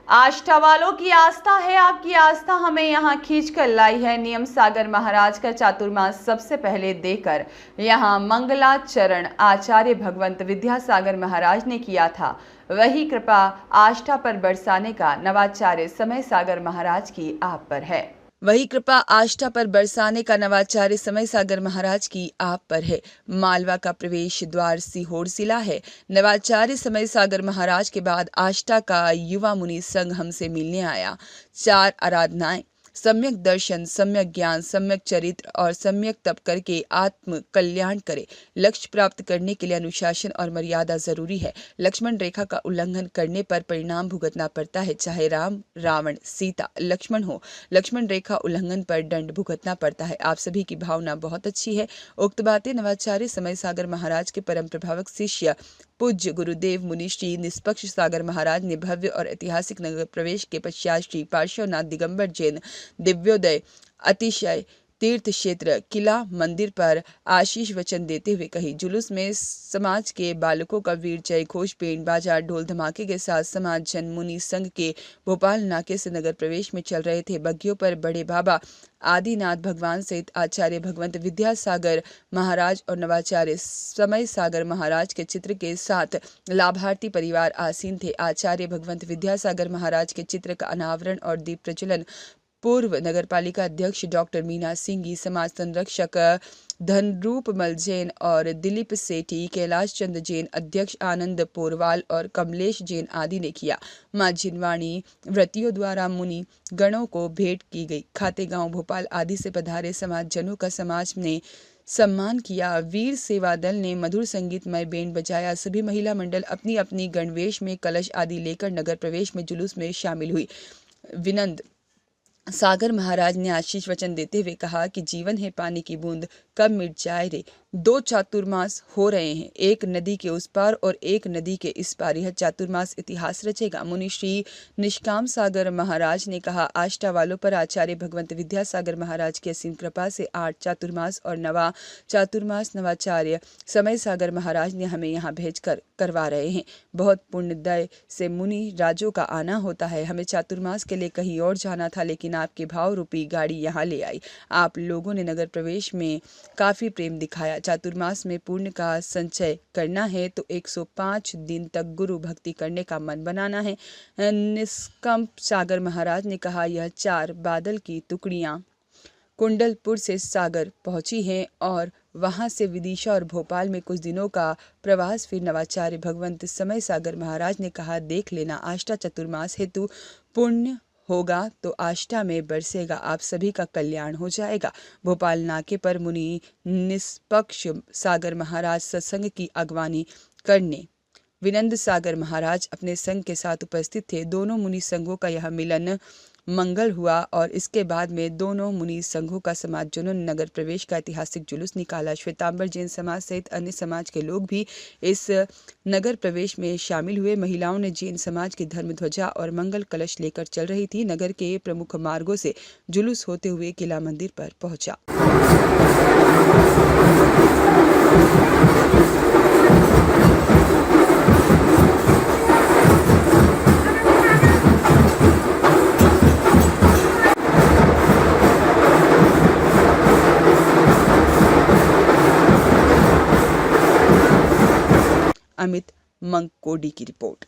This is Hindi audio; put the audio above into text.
आस्था वालों की आस्था है, आपकी आस्था हमें यहाँ खींच कर लाई है। नियम सागर महाराज का चातुर्मास सबसे पहले देकर यहाँ मंगलाचरण आचार्य भगवंत विद्यासागर महाराज ने किया था। वही कृपा आस्था पर बरसाने का नवाचार्य समय सागर महाराज की आप पर है। वही कृपा आस्था पर बरसाने का नवाचार्य समय सागर महाराज की आप पर है। मालवा का प्रवेश द्वार सीहोर जिला है। नवाचार्य समय सागर महाराज के बाद आस्था का युवा मुनि संघ हमसे मिलने आया। 4 आराधनाएं, सम्यक दर्शन, सम्यक ज्ञान, सम्यक चरित्र और सम्यक तप करके आत्म कल्याण करे। लक्ष्य प्राप्त करने के लिए अनुशासन और मर्यादा जरूरी है। लक्ष्मण रेखा का उल्लंघन करने पर परिणाम भुगतना पड़ता है। चाहे राम, रावण, सीता, लक्ष्मण हो, लक्ष्मण रेखा उल्लंघन पर दंड भुगतना पड़ता है। आप सभी की भावना बहुत अच्छी है। उक्त बातें नवाचार्य समय सागर महाराज के परम प्रभावक शिष्य पूज्य गुरुदेव मुनि श्री निष्पक्ष सागर महाराज ने भव्य और ऐतिहासिक नगर प्रवेश के पश्चात श्री पार्श्वनाथ दिगंबर जैन दिव्योदय अतिशय तीर्थ क्षेत्र किला मंदिर पर आशीष वचन देते हुए कही। जुलूस में समाज के बालकों का वीर जय घोष, बैंड बाजा, ढोल धमाके के साथ समाज जन मुनि संघ के भोपाल नाके से नगर प्रवेश में चल रहे थे। बग्गियों पर बड़े बाबा आदिनाथ भगवान सहित आचार्य भगवंत विद्यासागर महाराज और नवाचार्य समय सागर महाराज के चित्र के साथ लाभार्थी परिवार आसीन थे। आचार्य भगवंत विद्यासागर महाराज के चित्र का अनावरण और दीप प्रज्वलन पूर्व नगरपालिका अध्यक्ष डॉक्टर मीना सिंह, समाज संरक्षक धनरूप मल जैन और दिलीप सेठी, कैलाश चंद जैन, अध्यक्ष आनंद पोरवाल और कमलेश जैन आदि ने किया। मां जिनवाणी व्रतियों द्वारा मुनि गणों को भेंट की गई। खातेगांव, भोपाल आदि से पधारे समाज जनों का समाज ने सम्मान किया। वीर सेवा दल ने मधुर संगीतमय बैंड बजाया। सभी महिला मंडल अपनी अपनी गणवेश में कलश आदि लेकर नगर प्रवेश में जुलूस में शामिल हुई। विनंद सागर महाराज ने आशीष वचन देते हुए कहा कि जीवन है पानी की बूंद, कब मिट जाए रे। 2 चातुर्मास हो रहे हैं, एक नदी के उस पार और एक नदी के इस पार। यह चातुर्मास इतिहास रचेगा। मुनि श्री निष्काम सागर महाराज ने कहा, आस्था वालों पर आचार्य भगवंत विद्यासागर महाराज की असीम कृपा से 8 चातुर्मास और नवा चातुर्मास नवाचार्य समय सागर महाराज ने हमें यहाँ भेजकर करवा रहे हैं। बहुत पुण्यदय से मुनि राजों का आना होता है। हमें चातुर्मास के लिए कहीं और जाना था, लेकिन आपके भाव रूपी गाड़ी यहाँ ले आई। आप लोगों ने नगर प्रवेश में काफी प्रेम दिखाया। चातुर्मास में पुण्य का संचय करना है तो 105 दिन तक गुरु भक्ति करने का मन बनाना है। निष्कंप सागर महाराज ने कहा, यह 4 बादल की टुकड़ियां कुंडलपुर से सागर पहुंची हैं और वहां से विदिशा और भोपाल में कुछ दिनों का प्रवास। फिर नवाचार्य भगवंत समय सागर महाराज ने कहा, देख लेना, आस्था चतुर्मास हेतु पुण्य होगा तो आस्था में बरसेगा, आप सभी का कल्याण हो जाएगा। भोपाल नाके पर मुनि निष्पक्ष सागर महाराज सत्संग की अगवानी करने विनंद सागर महाराज अपने संघ के साथ उपस्थित थे। दोनों मुनि संघों का यह मिलन मंगल हुआ और इसके बाद में दोनों मुनि संघों का समाजजनों ने नगर प्रवेश का ऐतिहासिक जुलूस निकाला। श्वेतांबर जैन समाज सहित अन्य समाज के लोग भी इस नगर प्रवेश में शामिल हुए। महिलाओं ने जैन समाज की धर्म ध्वजा और मंगल कलश लेकर चल रही थी। नगर के प्रमुख मार्गों से जुलूस होते हुए किला मंदिर पर पहुंचा। अमित मंकोडी की रिपोर्ट।